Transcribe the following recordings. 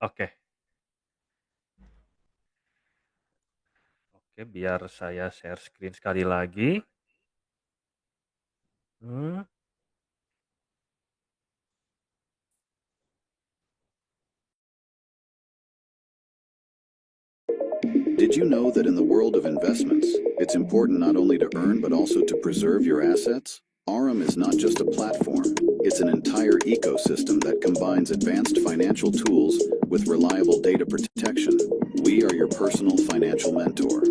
Oke, oke, biar saya share screen sekali lagi. Hmm, Did you know that in the world of investments, it's important not only to earn but also to preserve your assets? Aurum is not just a platform, it's an entire ecosystem that combines advanced financial tools with reliable data protection. We are your personal financial mentor,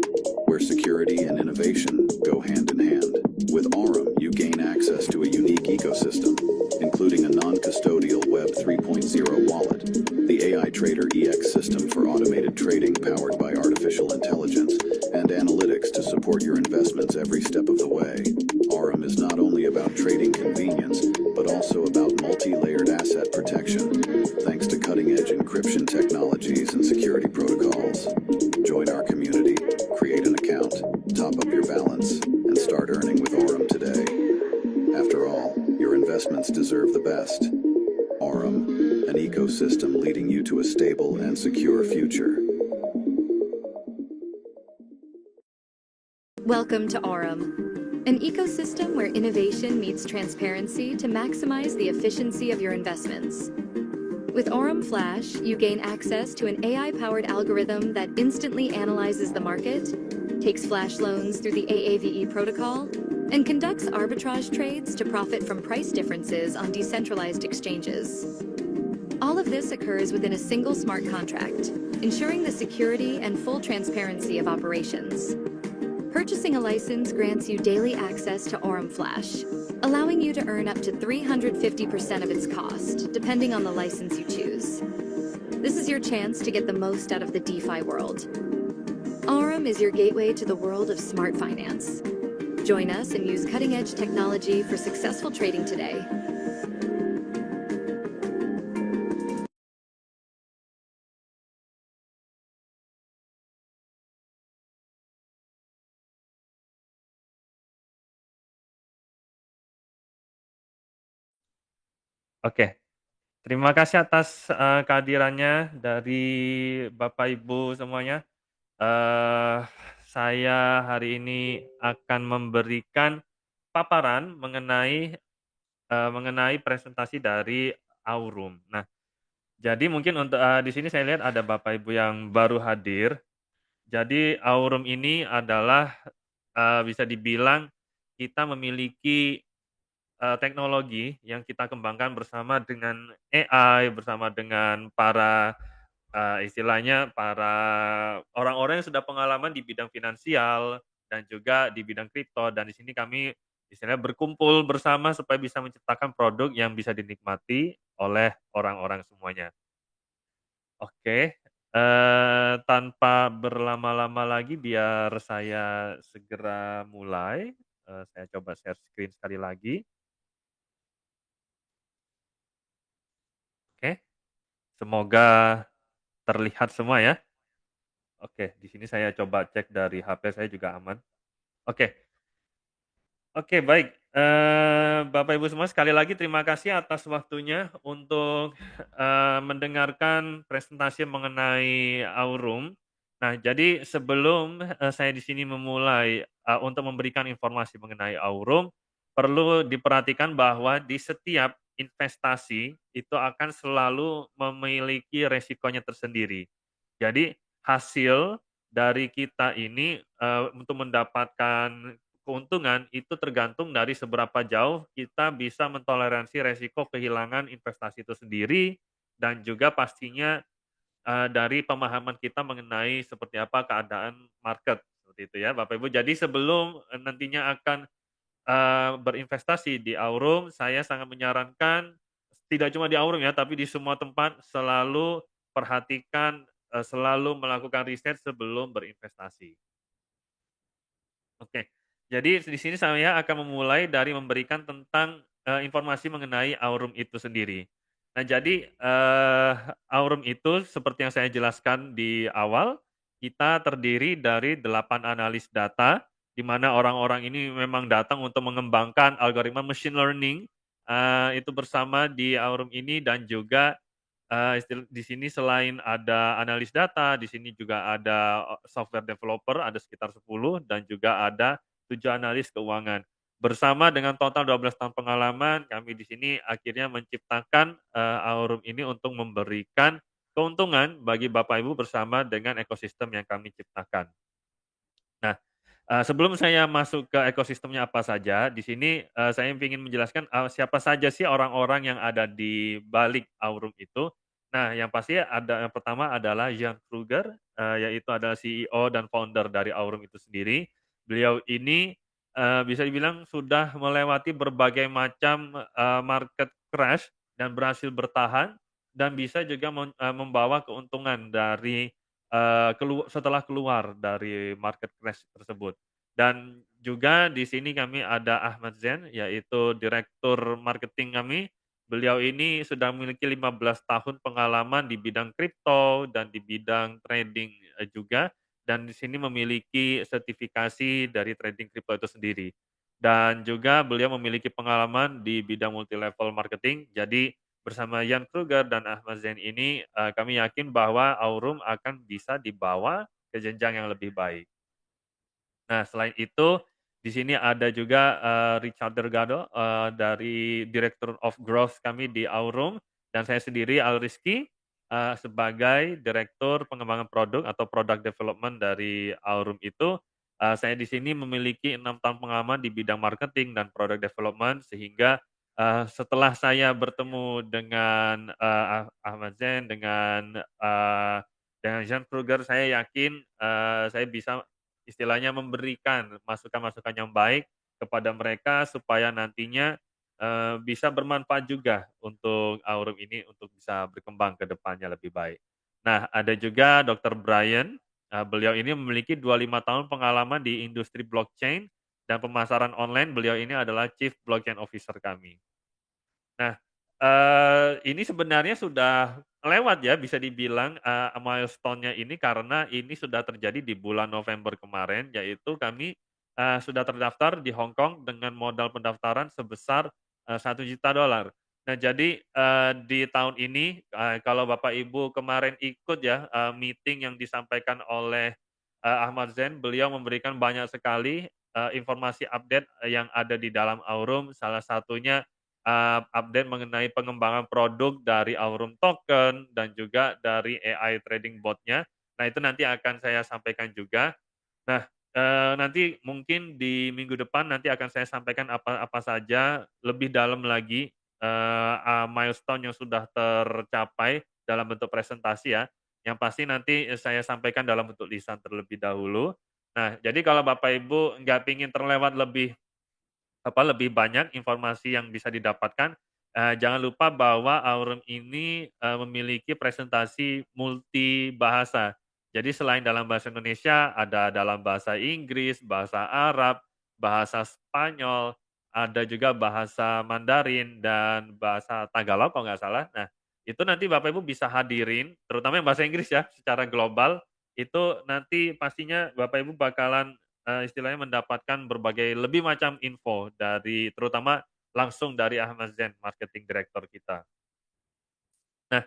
where security and innovation go hand in hand. With Aurum, you gain access to a unique ecosystem, including a non-custodial Web 3.0 wallet, the AI Trader EX system for automated trading powered by artificial intelligence, and analytics to support your investments every step of the way. Aurum is not only about trading convenience, but also about multi-layered asset protection, thanks to cutting-edge encryption technologies and security protocols. Join our community, create an account, top up your balance, and start earning with Aurum today. After all, your investments deserve the best. Aurum, an ecosystem leading you to a stable and secure future. Welcome to Aurum, an ecosystem where innovation meets transparency to maximize the efficiency of your investments. With Aurum Flash, you gain access to an AI-powered algorithm that instantly analyzes the market, takes flash loans through the AAVE protocol, and conducts arbitrage trades to profit from price differences on decentralized exchanges. All of this occurs within a single smart contract, ensuring the security and full transparency of operations. Purchasing a license grants you daily access to Aurum Flash, allowing you to earn up to 350% of its cost, depending on the license you choose. This is your chance to get the most out of the DeFi world. Aurum is your gateway to the world of smart finance. Join us and use cutting-edge technology for successful trading today. oke. Terima kasih atas, kehadirannya dari Bapak Ibu semuanya. Eee, saya hari ini akan memberikan paparan mengenai presentasi dari Aurum. Nah, jadi mungkin untuk, di sini saya lihat ada Bapak Ibu yang baru hadir. Jadi Aurum ini adalah, bisa dibilang kita memiliki, teknologi yang kita kembangkan bersama dengan AI, bersama dengan para, istilahnya para orang-orang yang sudah pengalaman di bidang finansial dan juga di bidang kripto, dan di sini kami istilahnya berkumpul bersama supaya bisa menciptakan produk yang bisa dinikmati oleh orang-orang semuanya. Oke, tanpa berlama-lama lagi biar saya segera mulai, saya coba share screen sekali lagi. Oke, semoga terlihat semua ya. Oke, di sini saya coba cek dari HP saya juga aman. Oke. Oke, baik, Bapak Ibu semua, sekali lagi terima kasih atas waktunya untuk, mendengarkan presentasi mengenai Aurum. Nah, jadi sebelum, saya di sini memulai, untuk memberikan informasi mengenai Aurum, perlu diperhatikan bahwa di setiap investasi itu akan selalu memiliki resikonya tersendiri. Jadi hasil dari kita ini, untuk mendapatkan keuntungan itu tergantung dari seberapa jauh kita bisa mentoleransi resiko kehilangan investasi itu sendiri, dan juga pastinya, dari pemahaman kita mengenai seperti apa keadaan market, seperti itu ya Bapak Ibu. Jadi sebelum, nantinya akan, berinvestasi di Aurum, saya sangat menyarankan tidak cuma di Aurum ya, tapi di semua tempat selalu perhatikan, selalu melakukan riset sebelum berinvestasi. Oke, jadi di sini saya akan memulai dari memberikan tentang, informasi mengenai Aurum itu sendiri. Nah jadi, Aurum itu seperti yang saya jelaskan di awal, kita terdiri dari 8 analis data, di mana orang-orang ini memang datang untuk mengembangkan algoritma machine learning, itu bersama di Aurum ini, dan juga di sini selain ada analis data, di sini juga ada software developer, ada sekitar 10 dan juga ada 7 analis keuangan. Bersama dengan total 12 tahun pengalaman, kami di sini akhirnya menciptakan, Aurum ini untuk memberikan keuntungan bagi Bapak Ibu bersama dengan ekosistem yang kami ciptakan. Nah, sebelum saya masuk ke ekosistemnya apa saja, di sini, saya ingin menjelaskan, siapa saja sih orang-orang yang ada di balik Aurum itu. Nah, yang pasti ada yang pertama adalah Jan Kruger, yaitu adalah CEO dan founder dari Aurum itu sendiri. Beliau ini, bisa dibilang sudah melewati berbagai macam, market crash dan berhasil bertahan dan bisa juga membawa keuntungan dari setelah keluar dari market crash tersebut. Dan juga di sini kami ada Ahmad Zain, yaitu direktur marketing kami. Beliau ini sudah memiliki 15 tahun pengalaman di bidang kripto dan di bidang trading, juga, dan di sini memiliki sertifikasi dari trading kripto itu sendiri. Dan juga beliau memiliki pengalaman di bidang multi level marketing, jadi bersama Jan Kruger dan Ahmad Zain ini, kami yakin bahwa Aurum akan bisa dibawa ke jenjang yang lebih baik. Nah, selain itu, di sini ada juga, Richard Delgado, dari Director of Growth kami di Aurum, dan saya sendiri Al Rizky, sebagai Direktur Pengembangan Produk atau Product Development dari Aurum itu. Saya di sini memiliki 6 tahun pengalaman di bidang marketing dan product development, sehingga, setelah saya bertemu dengan, Ahmad Zain, dengan Jean Kruger, saya yakin, saya bisa istilahnya memberikan masukan-masukan yang baik kepada mereka supaya nantinya, bisa bermanfaat juga untuk Aurum ini untuk bisa berkembang ke depannya lebih baik. Nah, ada juga Dr. Brian, beliau ini memiliki 25 tahun pengalaman di industri blockchain dan pemasaran online, beliau ini adalah Chief Blockchain Officer kami. Nah, ini sebenarnya sudah lewat ya bisa dibilang, milestone-nya ini karena ini sudah terjadi di bulan November kemarin, yaitu kami, sudah terdaftar di Hong Kong dengan modal pendaftaran sebesar, $1 juta. Nah jadi, di tahun ini, kalau Bapak Ibu kemarin ikut ya, meeting yang disampaikan oleh, Ahmad Zain, beliau memberikan banyak sekali, informasi update, yang ada di dalam Aurum, salah satunya update mengenai pengembangan produk dari Aurum Token dan juga dari AI trading bot-nya. Nah, itu nanti akan saya sampaikan juga. Nah, nanti mungkin di minggu depan nanti akan saya sampaikan apa saja lebih dalam lagi, milestone yang sudah tercapai dalam bentuk presentasi ya. Yang pasti nanti, saya sampaikan dalam bentuk lisan terlebih dahulu. Nah, jadi kalau Bapak Ibu nggak pingin terlewat lebih banyak informasi yang bisa didapatkan, jangan lupa bahwa Aurum ini, memiliki presentasi multi bahasa. Jadi selain dalam bahasa Indonesia, ada dalam bahasa Inggris, bahasa Arab, bahasa Spanyol, ada juga bahasa Mandarin dan bahasa Tagalog kalau nggak salah. Nah, itu nanti Bapak Ibu bisa hadirin, terutama yang bahasa Inggris ya, secara global, itu nanti pastinya Bapak Ibu bakalan istilahnya mendapatkan berbagai lebih macam info dari terutama langsung dari Ahmad Zain, marketing director kita. Nah,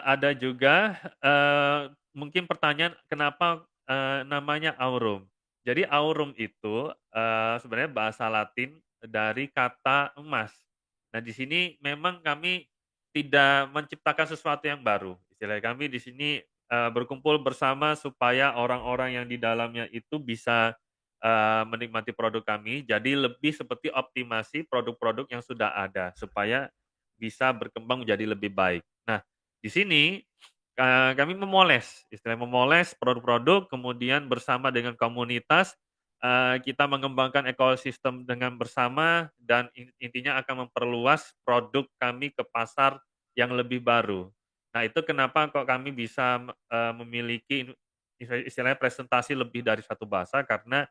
ada juga, mungkin pertanyaan kenapa, namanya Aurum. Jadi Aurum itu, sebenarnya bahasa Latin dari kata emas. Nah, di sini memang kami tidak menciptakan sesuatu yang baru. Istilah kami di sini, berkumpul bersama supaya orang-orang yang di dalamnya itu bisa, menikmati produk kami, jadi lebih seperti optimasi produk-produk yang sudah ada, supaya bisa berkembang menjadi lebih baik. Nah, di sini, kami memoles, istilahnya memoles produk-produk, kemudian bersama dengan komunitas, kita mengembangkan ekosistem dengan bersama dan intinya akan memperluas produk kami ke pasar yang lebih baru. Nah, itu kenapa kok kami bisa, memiliki istilahnya presentasi lebih dari satu bahasa, karena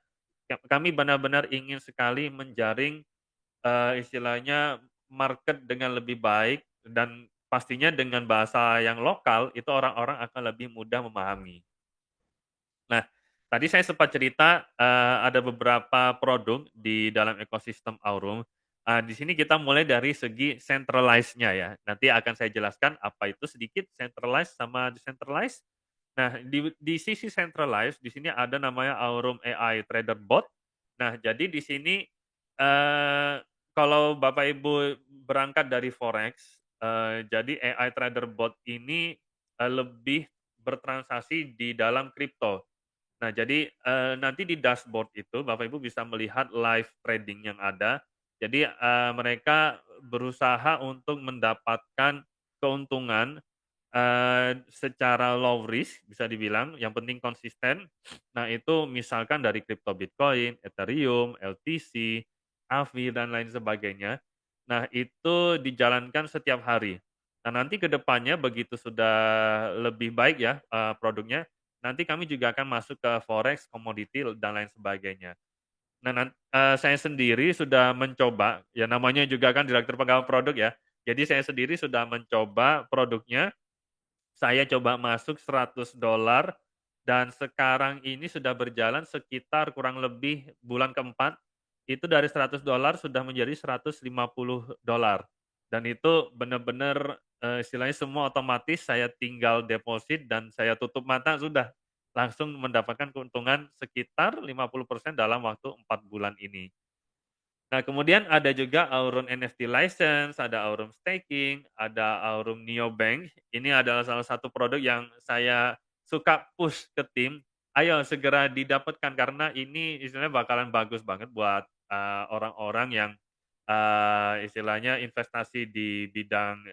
kami benar-benar ingin sekali menjaring, istilahnya market dengan lebih baik dan pastinya dengan bahasa yang lokal, itu orang-orang akan lebih mudah memahami. Nah, tadi saya sempat cerita, ada beberapa produk di dalam ekosistem Aurum. Di sini kita mulai dari segi centralized-nya ya. Nanti akan saya jelaskan apa itu sedikit centralized sama decentralized. Nah, di sisi centralized, di sini ada namanya Aurum AI Trader Bot. Nah, jadi di sini, eee, kalau Bapak Ibu berangkat dari forex, jadi AI Trader Bot ini, lebih bertransaksi di dalam kripto. Nah, jadi, nanti di dashboard itu Bapak Ibu bisa melihat live trading yang ada. Jadi, mereka berusaha untuk mendapatkan keuntungan, secara low risk bisa dibilang, yang penting konsisten. Nah, itu misalkan dari kripto Bitcoin, Ethereum, LTC, AVI, dan lain sebagainya. Nah, itu dijalankan setiap hari. Nah, nanti ke depannya begitu sudah lebih baik ya, produknya, nanti kami juga akan masuk ke forex, komoditi, dan lain sebagainya. Nah, saya sendiri sudah mencoba, ya namanya juga kan direktur pengembangan produk ya. Jadi saya sendiri sudah mencoba produknya, saya coba masuk $100 dan sekarang ini sudah berjalan sekitar kurang lebih bulan keempat, itu dari $100 sudah menjadi $150 dan itu benar-benar, istilahnya semua otomatis saya tinggal deposit dan saya tutup mata sudah, langsung mendapatkan keuntungan sekitar 50% dalam waktu 4 bulan ini. Nah, kemudian ada juga Aurum NFT License, ada Aurum Staking, ada Aurum Neobank. Ini adalah salah satu produk yang saya suka push ke tim, "Ayo segera didapatkan," karena ini istilahnya bakalan bagus banget buat, orang-orang yang, istilahnya investasi di bidang,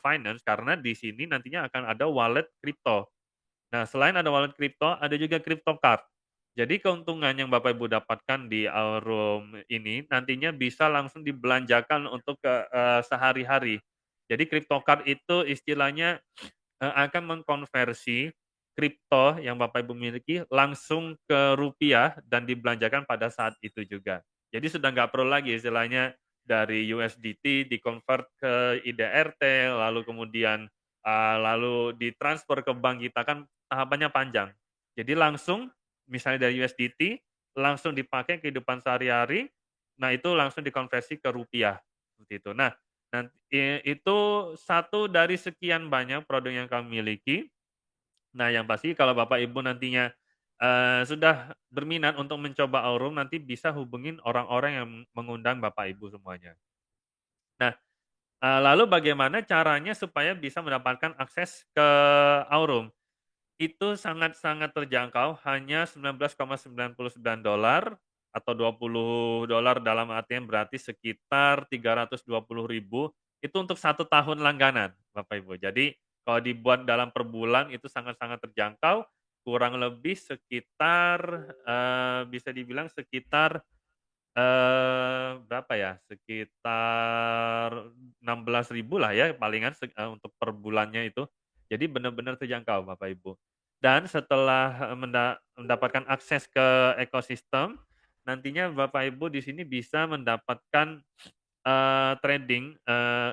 finance, karena di sini nantinya akan ada wallet kripto. Nah, selain ada wallet kripto, ada juga crypto card. Jadi keuntungan yang Bapak Ibu dapatkan di Aurum ini nantinya bisa langsung dibelanjakan untuk sehari-hari. Jadi crypto card itu istilahnya, akan mengkonversi kripto yang Bapak Ibu miliki langsung ke rupiah dan dibelanjakan pada saat itu juga. Jadi sudah nggak perlu lagi istilahnya dari USDT di-convert ke IDRT, lalu kemudian, lalu ditransfer ke bank kita, kan tahapannya panjang. Jadi langsung misalnya dari USDT, langsung dipakai kehidupan sehari-hari, nah itu langsung dikonversi ke rupiah, seperti itu. Nah, itu satu dari sekian banyak produk yang kami miliki. Nah, yang pasti kalau Bapak Ibu nantinya, sudah berminat untuk mencoba Aurum, nanti bisa hubungin orang-orang yang mengundang Bapak Ibu semuanya. Nah, lalu bagaimana caranya supaya bisa mendapatkan akses ke Aurum? Itu sangat-sangat terjangkau, hanya $19,99 atau $20 dalam artian berarti sekitar 320.000 itu untuk 1 tahun langganan, Bapak Ibu. Jadi kalau dibuat dalam per bulan itu sangat-sangat terjangkau, kurang lebih sekitar, bisa dibilang sekitar, berapa ya, sekitar 16.000 lah ya palingan untuk per bulannya itu. Jadi benar-benar terjangkau Bapak Ibu. Dan setelah, mendapatkan akses ke ekosistem, nantinya Bapak Ibu di sini bisa mendapatkan, trading,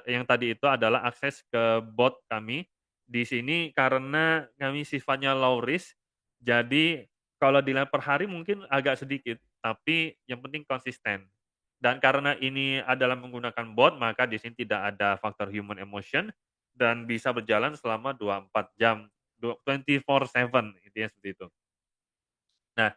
yang tadi itu adalah akses ke bot kami. Di sini karena kami sifatnya low risk, jadi kalau dilihat per hari mungkin agak sedikit, tapi yang penting konsisten. Dan karena ini adalah menggunakan bot, maka di sini tidak ada faktor human emotion dan bisa berjalan selama 24 jam, 24/7 intinya seperti itu. Nah,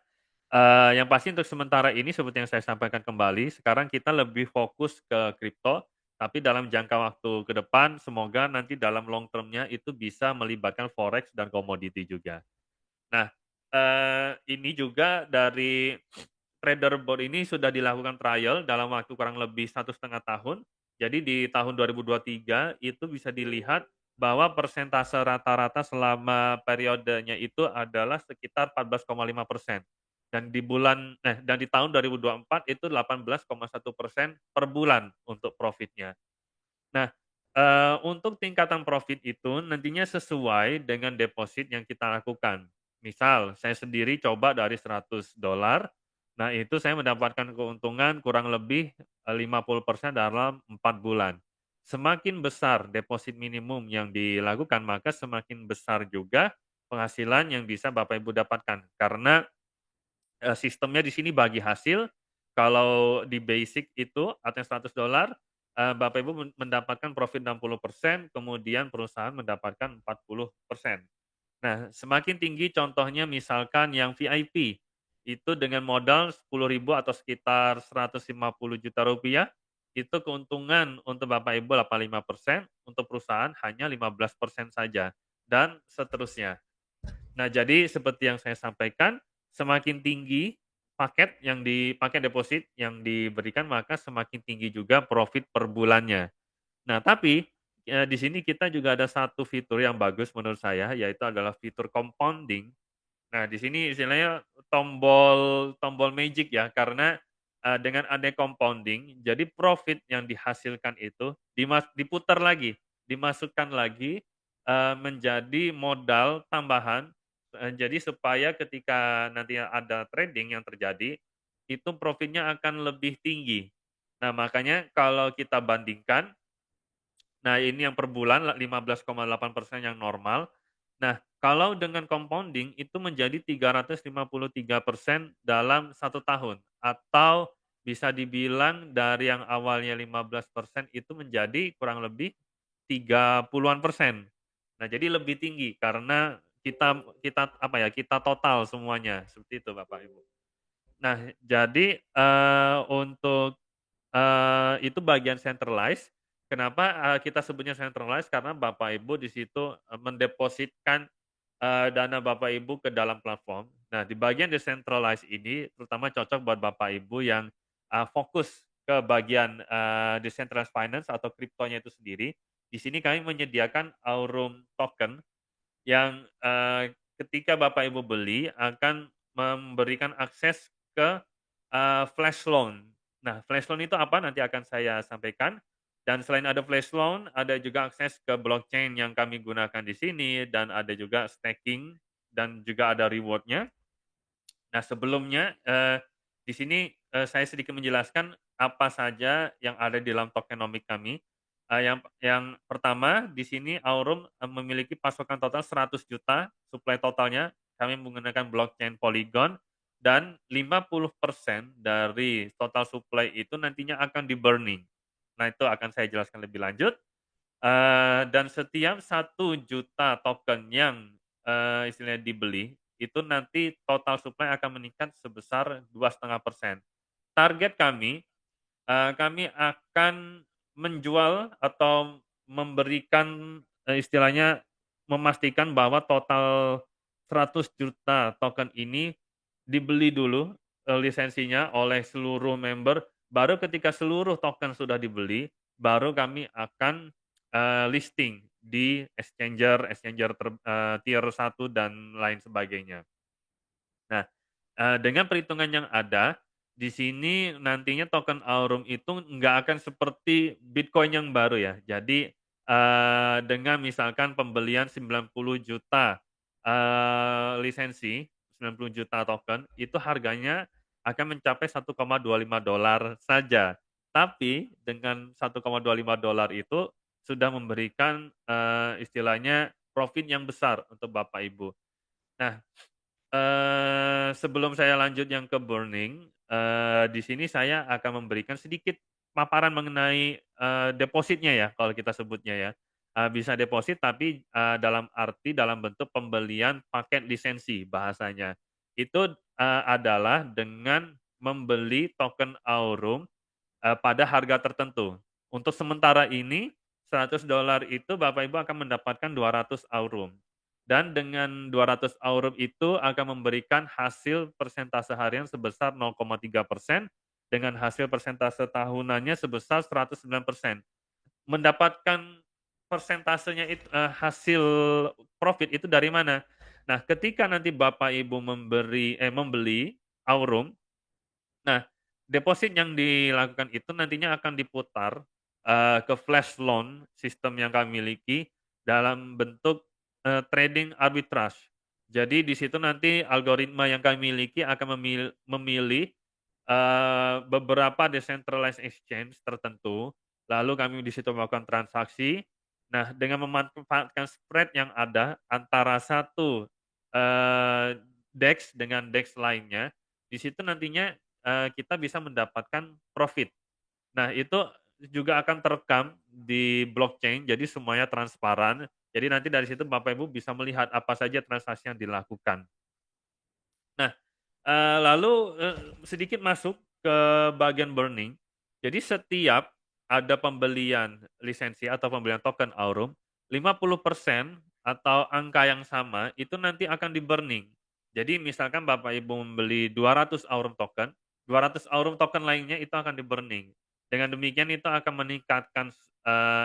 yang pasti untuk sementara ini seperti yang saya sampaikan kembali, sekarang kita lebih fokus ke kripto, tapi dalam jangka waktu ke depan semoga nanti dalam long term-nya itu bisa melibatkan forex dan komoditi juga. Nah, ini juga dari trader bot ini sudah dilakukan trial dalam waktu kurang lebih 1,5 tahun. Jadi di tahun 2023 itu bisa dilihat bahwa persentase rata-rata selama periodenya itu adalah sekitar 14,5%. Dan di tahun 2024 itu 18,1% per bulan untuk profitnya. Nah, untuk tingkatan profit itu nantinya sesuai dengan deposit yang kita lakukan. Misal saya sendiri coba dari $100, nah itu saya mendapatkan keuntungan kurang lebih, 50% dalam 4 bulan. Semakin besar deposit minimum yang dilakukan, maka semakin besar juga penghasilan yang bisa Bapak Ibu dapatkan. Karena, sistemnya di sini bagi hasil, Kalau di basic itu atau yang $100, Bapak Ibu mendapatkan profit 60%, kemudian perusahaan mendapatkan 40%. Nah, semakin tinggi contohnya misalkan yang VIP, itu dengan modal 10.000 atau sekitar Rp150 juta, itu keuntungan untuk Bapak Ibu 85%, untuk perusahaan hanya 15% saja, dan seterusnya. Nah, jadi seperti yang saya sampaikan, semakin tinggi paket deposit yang diberikan, maka semakin tinggi juga profit per bulannya. Nah, tapi, di sini kita juga ada satu fitur yang bagus menurut saya, yaitu adalah fitur compounding. Nah, di sini istilahnya tombol tombol magic ya, karena, dengan adanya compounding, jadi profit yang dihasilkan itu diputar lagi, dimasukkan lagi, menjadi modal tambahan, jadi supaya ketika nanti ada trading yang terjadi, itu profitnya akan lebih tinggi. Nah, makanya kalau kita bandingkan, nah, ini yang per bulan 15,8% yang normal. Nah, kalau dengan compounding itu menjadi 353% dalam 1 tahun, atau bisa dibilang dari yang awalnya 15% itu menjadi kurang lebih 30-an persen. Nah, jadi lebih tinggi karena kita kita apa ya, kita total semuanya, seperti itu Bapak Ibu. Nah, jadi, untuk itu bagian centralized. Kenapa, kita sebutnya centralized, karena Bapak Ibu di situ, mendepositkan, dana Bapak Ibu ke dalam platform. Nah, di bagian decentralized ini terutama cocok buat Bapak Ibu yang, fokus ke bagian, decentralized finance atau kriptonya itu sendiri. Di sini kami menyediakan Aurum token yang, ketika Bapak Ibu beli akan memberikan akses ke, flash loan. Nah, flash loan itu apa nanti akan saya sampaikan, dan selain ada flash loan, ada juga akses ke blockchain yang kami gunakan di sini, dan ada juga staking, dan juga ada reward-nya. Nah, sebelumnya, di sini, saya sedikit menjelaskan apa saja yang ada di dalam tokenomic kami. Yang pertama, di sini Aurum, memiliki pasokan total 100 juta, supply totalnya kami menggunakan blockchain Polygon, dan 50% dari total supply itu nantinya akan di-burning. Nah, itu akan saya jelaskan lebih lanjut. Dan setiap 1 juta token yang, istilahnya dibeli, itu nanti total supply akan meningkat sebesar 2,5%. Target kami akan menjual atau memberikan, istilahnya memastikan bahwa total 100 juta token ini dibeli dulu, lisensinya oleh seluruh member, baru ketika seluruh token sudah dibeli, baru kami akan, listing di exchanger tier 1 dan lain sebagainya. Nah, dengan perhitungan yang ada, di sini nantinya token Aurum itu nggak akan seperti Bitcoin yang baru ya. Jadi, dengan misalkan pembelian 90 juta, lisensi, 90 juta token, itu harganya akan mencapai $1,25 saja. Tapi dengan $1,25 itu sudah memberikan, istilahnya profit yang besar untuk Bapak Ibu. Nah, sebelum saya lanjut yang ke burning, di sini saya akan memberikan sedikit paparan mengenai, depositnya ya, kalau kita sebutnya ya. Bisa deposit tapi, dalam bentuk pembelian paket lisensi bahasanya. Itu, adalah dengan membeli token Aurum, pada harga tertentu. Untuk sementara ini, $100 itu Bapak Ibu akan mendapatkan 200 Aurum. Dan dengan 200 Aurum itu akan memberikan hasil persentase harian sebesar 0,3%, dengan hasil persentase tahunannya sebesar 109%. Mendapatkan persentasenya hasil profit itu dari mana? Nah, ketika nanti Bapak Ibu membeli Aurum. Nah, deposit yang dilakukan itu nantinya akan diputar, ke flash loan sistem yang kami miliki dalam bentuk, trading arbitrage. Jadi di situ nanti algoritma yang kami miliki akan memilih, beberapa decentralized exchange tertentu, lalu kami di situ melakukan transaksi. Nah, dengan memanfaatkan spread yang ada antara satu, DEX dengan DEX lainnya, di situ nantinya, kita bisa mendapatkan profit. Nah, itu juga akan terekam di blockchain, jadi semuanya transparan. Jadi nanti dari situ Bapak Ibu bisa melihat apa saja transaksi yang dilakukan. Nah, lalu, sedikit masuk ke bagian burning. Jadi setiap ada pembelian lisensi atau pembelian token Aurum, 50% atau angka yang sama itu nanti akan di-burning. Jadi misalkan Bapak Ibu membeli 200 Aurum token, 200 Aurum token lainnya itu akan di-burning. Dengan demikian itu akan meningkatkan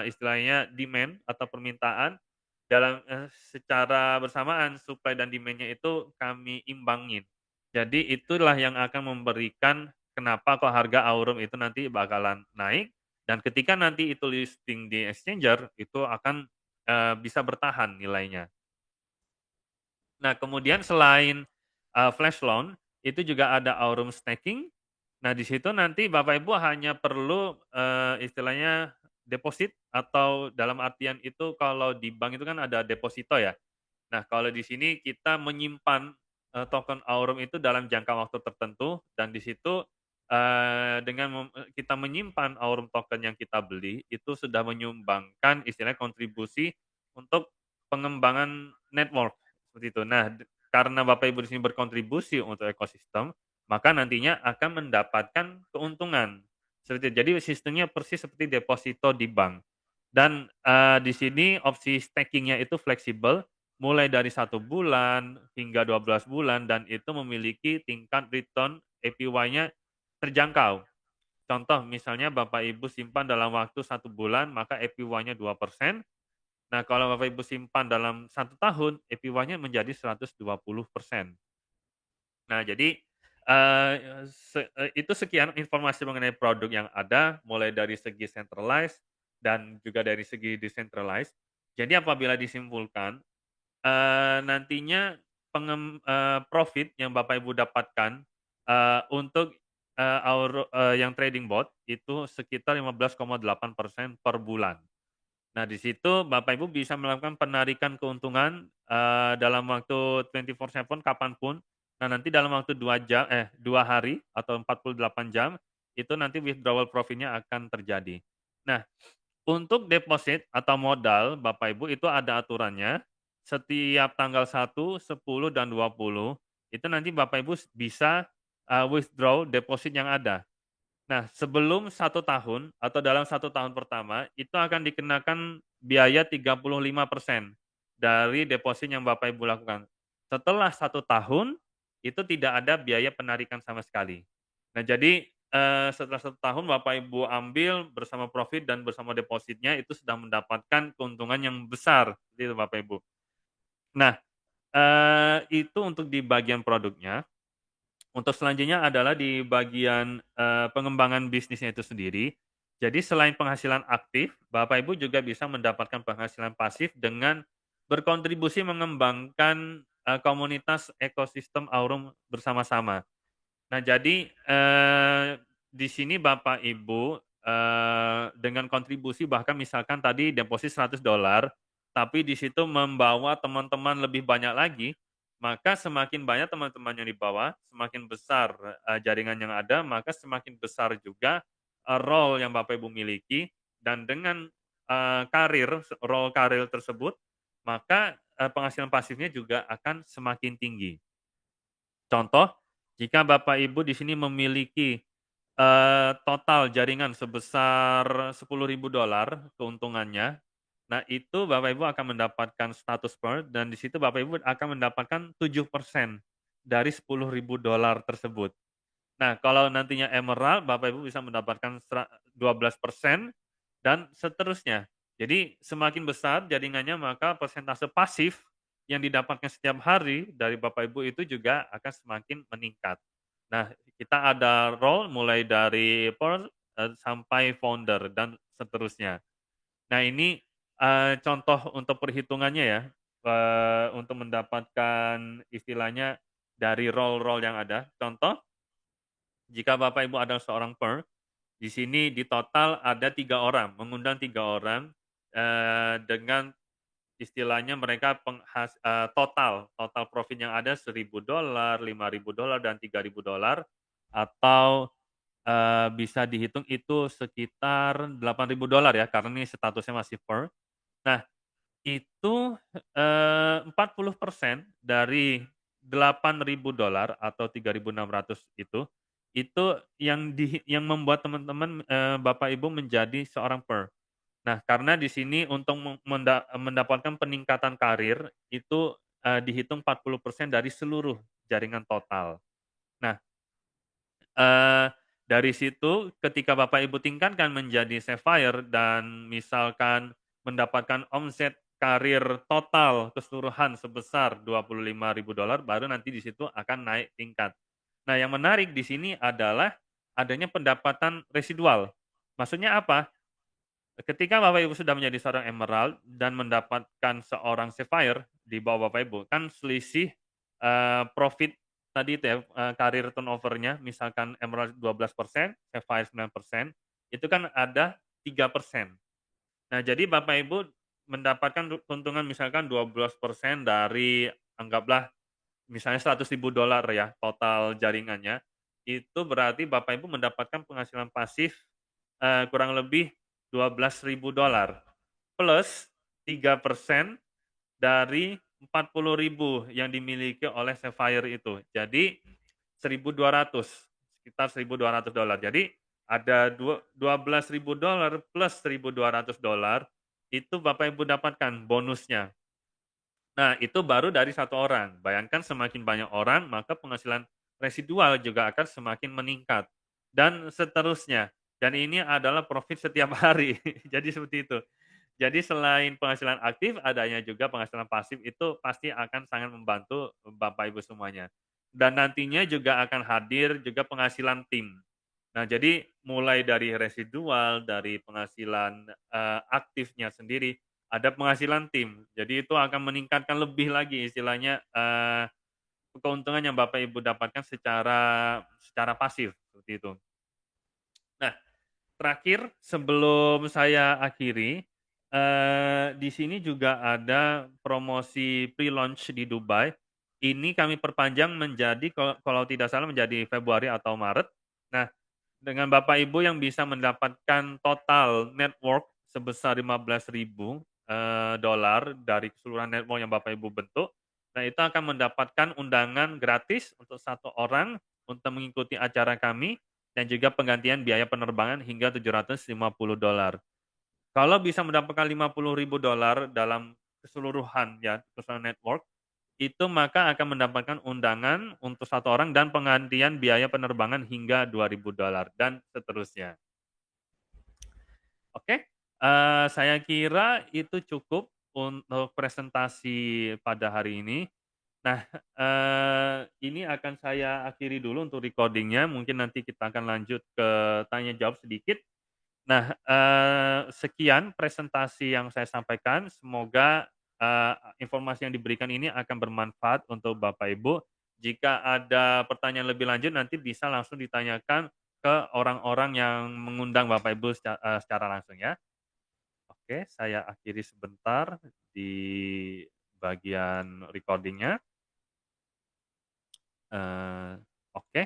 istilahnya demand atau permintaan dalam, secara bersamaan supply dan demand-nya itu kami imbangin. Jadi itulah yang akan memberikan kenapa kok harga Aurum itu nanti bakalan naik dan ketika nanti itu listing di exchanger itu akan, bisa bertahan nilainya. Nah kemudian selain, flash loan itu juga ada Aurum staking. Nah di situ nanti Bapak Ibu hanya perlu, istilahnya deposit atau dalam artian itu kalau di bank itu kan ada deposito ya. Nah, kalau di sini kita menyimpan, token Aurum itu dalam jangka waktu tertentu dan di situ, dengan kita menyimpan Aurum token yang kita beli, itu sudah menyumbangkan istilahnya kontribusi untuk pengembangan network, seperti itu. Nah, karena Bapak Ibu di sini berkontribusi untuk ekosistem, maka nantinya akan mendapatkan keuntungan, seperti itu. Jadi sistemnya persis seperti deposito di bank dan, di sini opsi stakingnya itu fleksibel, mulai dari 1 bulan hingga 12 bulan dan itu memiliki tingkat return APY-nya terjangkau. Contoh misalnya Bapak Ibu simpan dalam waktu 1 bulan maka APY-nya 2%. Nah kalau Bapak Ibu simpan dalam 1 tahun APY-nya menjadi 120%. Nah jadi, itu sekian informasi mengenai produk yang ada mulai dari segi centralized dan juga dari segi decentralized. Jadi apabila disimpulkan nantinya profit yang Bapak Ibu dapatkan, untuk, yang trading bot itu sekitar 15,8% per bulan. Nah, di situ Bapak Ibu bisa melakukan penarikan keuntungan, dalam waktu 24/7 kapan pun. Nah, nanti dalam waktu 2 hari atau 48 jam, itu nanti withdrawal profit-nya akan terjadi. Nah untuk deposit atau modal Bapak Ibu itu ada aturannya, setiap tanggal 1, 10, dan 20 itu nanti Bapak Ibu bisa, withdraw deposit yang ada. Nah sebelum 1 tahun atau dalam 1 tahun pertama itu akan dikenakan biaya 35% dari deposit yang Bapak Ibu lakukan. Setelah 1 tahun, itu tidak ada biaya penarikan sama sekali. Nah jadi, setelah 1 tahun Bapak Ibu ambil bersama profit dan bersama depositnya itu sudah mendapatkan keuntungan yang besar, gitu Bapak Ibu. Nah, itu untuk di bagian produknya. Untuk selanjutnya adalah di bagian, pengembangan bisnisnya itu sendiri. Jadi selain penghasilan aktif, Bapak Ibu juga bisa mendapatkan penghasilan pasif dengan berkontribusi mengembangkan, komunitas ekosistem Aurum bersama-sama. Nah jadi, di sini Bapak Ibu, dengan kontribusi bahkan misalkan tadi deposit $100, tapi di situ membawa teman-teman lebih banyak lagi, maka semakin banyak teman-teman yang dibawa, semakin besar, jaringan yang ada, maka semakin besar juga, role yang Bapak Ibu miliki dan dengan, role karir tersebut, maka, penghasilan pasifnya juga akan semakin tinggi. Contoh, jika Bapak Ibu di sini memiliki, total jaringan sebesar $10.000 keuntungannya, nah itu Bapak Ibu akan mendapatkan status pearl dan di situ Bapak Ibu akan mendapatkan 7% dari $10.000 tersebut. Nah kalau nantinya emerald Bapak Ibu bisa mendapatkan 12% dan seterusnya. Jadi semakin besar jaringannya maka persentase pasif yang didapatkan setiap hari dari Bapak Ibu itu juga akan semakin meningkat. Nah, kita ada role mulai dari pearl, sampai founder dan seterusnya. Nah ini, contoh untuk perhitungannya ya, untuk mendapatkan istilahnya dari role-role yang ada. Contoh, jika Bapak Ibu adalah seorang pearl, di sini di total ada 3 orang, mengundang 3 orang, dengan istilahnya mereka total total profit yang ada $1.000, $5.000, dan $3.000. atau, bisa dihitung itu sekitar $8.000 ya, karena ini statusnya masih fur. Nah, itu, 40% dari $8.000 atau 3.600 itu yang membuat teman-teman, Bapak Ibu menjadi seorang per. Nah, karena di sini untuk mendapatkan peningkatan karir itu, dihitung 40% dari seluruh jaringan total. Nah, Eee, dari situ ketika Bapak Ibu tingkatkan menjadi Sapphire dan misalkan mendapatkan omset karir total keseluruhan sebesar $25.000 baru nanti di situ akan naik tingkat. Nah, yang menarik di sini adalah adanya pendapatan residual. Maksudnya apa? Ketika Bapak Ibu sudah menjadi seorang emerald dan mendapatkan seorang sapphire di bawah Bapak Ibu, kan selisih, profit tadi itu ya, karir turnover-nya misalkan emerald 12%, sapphire 9%, itu kan ada 3%. Nah, jadi Bapak Ibu mendapatkan keuntungan misalkan 12% dari anggaplah misalnya $100.000 ya total jaringannya, itu berarti Bapak Ibu mendapatkan penghasilan pasif, kurang lebih $12.000 plus 3% dari 40.000 yang dimiliki oleh Sapphire itu. Jadi 1.200, sekitar $1.200. Jadi ada $12.000 plus $1.200 itu Bapak Ibu dapatkan bonusnya. Nah, itu baru dari satu orang. Bayangkan semakin banyak orang, maka penghasilan residual juga akan semakin meningkat, dan seterusnya. Dan ini adalah profit setiap hari. Jadi seperti itu. Jadi selain penghasilan aktif, adanya juga penghasilan pasif itu pasti akan sangat membantu Bapak Ibu semuanya. Dan nantinya juga akan hadir juga penghasilan tim. Nah, jadi mulai dari residual, dari penghasilan, aktifnya sendiri, ada penghasilan tim. Jadi itu akan meningkatkan lebih lagi istilahnya, keuntungan yang Bapak Ibu dapatkan secara secara pasif, seperti itu. Nah, terakhir sebelum saya akhiri, di sini juga ada promosi pre-launch di Dubai. Ini kami perpanjang menjadi kalau tidak salah menjadi Februari atau Maret. Nah, dengan Bapak Ibu yang bisa mendapatkan total network sebesar 15.000 dolar dari keseluruhan network yang Bapak Ibu bentuk. Nah, itu akan mendapatkan undangan gratis untuk satu orang untuk mengikuti acara kami dan juga penggantian biaya penerbangan hingga $750. Kalau bisa mendapatkan $50.000 dalam keseluruhan ya, keseluruhan network, itu maka akan mendapatkan undangan untuk satu orang dan penggantian biaya penerbangan hingga $2.000 dan seterusnya. Oke, saya kira itu cukup untuk presentasi pada hari ini. Nah, ini akan saya akhiri dulu untuk recording-nya, mungkin nanti kita akan lanjut ke tanya jawab sedikit. Nah, sekian presentasi yang saya sampaikan, semoga, informasi yang diberikan ini akan bermanfaat untuk Bapak Ibu. Jika ada pertanyaan lebih lanjut nanti bisa langsung ditanyakan ke orang-orang yang mengundang Bapak Ibu secara langsung ya. Oke, saya akhiri sebentar di bagian recording-nya. Oke.